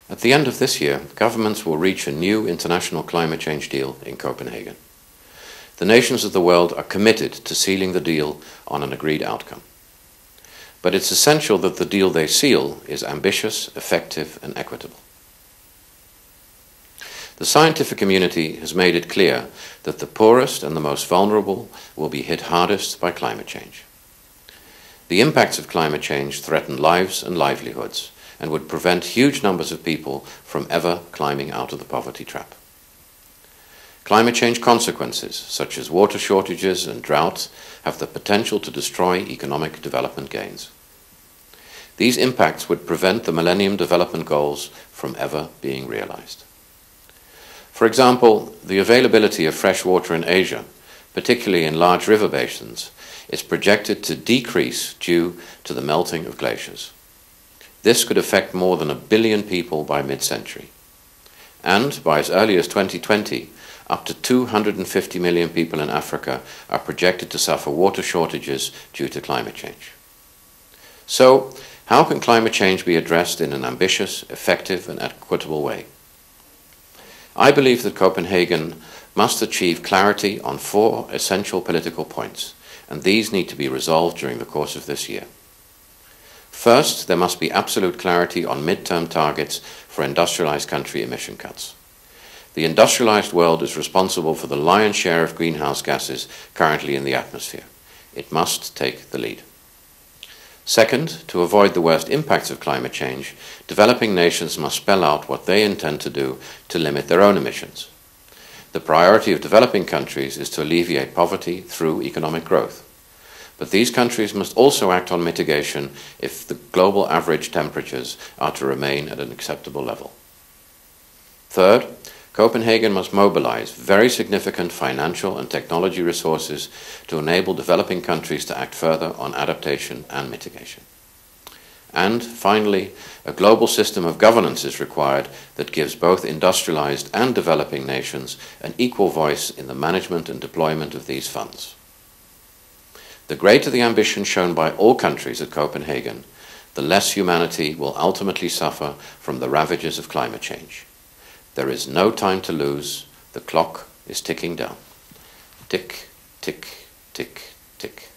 At the end of this year, governments will reach a new international climate change deal in Copenhagen. The nations of the world are committed to sealing the deal on an agreed outcome. But it's essential that the deal they seal is ambitious, effective, and equitable. The scientific community has made it clear that the poorest and the most vulnerable will be hit hardest by climate change. The impacts of climate change threaten lives and livelihoods and would prevent huge numbers of people from ever climbing out of the poverty trap. Climate change consequences, such as water shortages and drought, have the potential to destroy economic development gains. These impacts would prevent the Millennium Development Goals from ever being realized. For example, the availability of fresh water in Asia, particularly in large river basins, is projected to decrease due to the melting of glaciers. This could affect more than 1 billion people by mid-century. And by as early as 2020, up to 250 million people in Africa are projected to suffer water shortages due to climate change. So, how can climate change be addressed in an ambitious, effective, and equitable way? I believe that Copenhagen must achieve clarity on 4 essential political points, and these need to be resolved during the course of this year. First, there must be absolute clarity on mid-term targets for industrialized country emission cuts. The industrialized world is responsible for the lion's share of greenhouse gases currently in the atmosphere. It must take the lead. Second, to avoid the worst impacts of climate change, developing nations must spell out what they intend to do to limit their own emissions. The priority of developing countries is to alleviate poverty through economic growth. But these countries must also act on mitigation if the global average temperatures are to remain at an acceptable level. Third, Copenhagen must mobilize very significant financial and technology resources to enable developing countries to act further on adaptation and mitigation. And finally, a global system of governance is required that gives both industrialized and developing nations an equal voice in the management and deployment of these funds. The greater the ambition shown by all countries at Copenhagen, the less humanity will ultimately suffer from the ravages of climate change. There is no time to lose. The clock is ticking down. Tick, tick, tick, tick.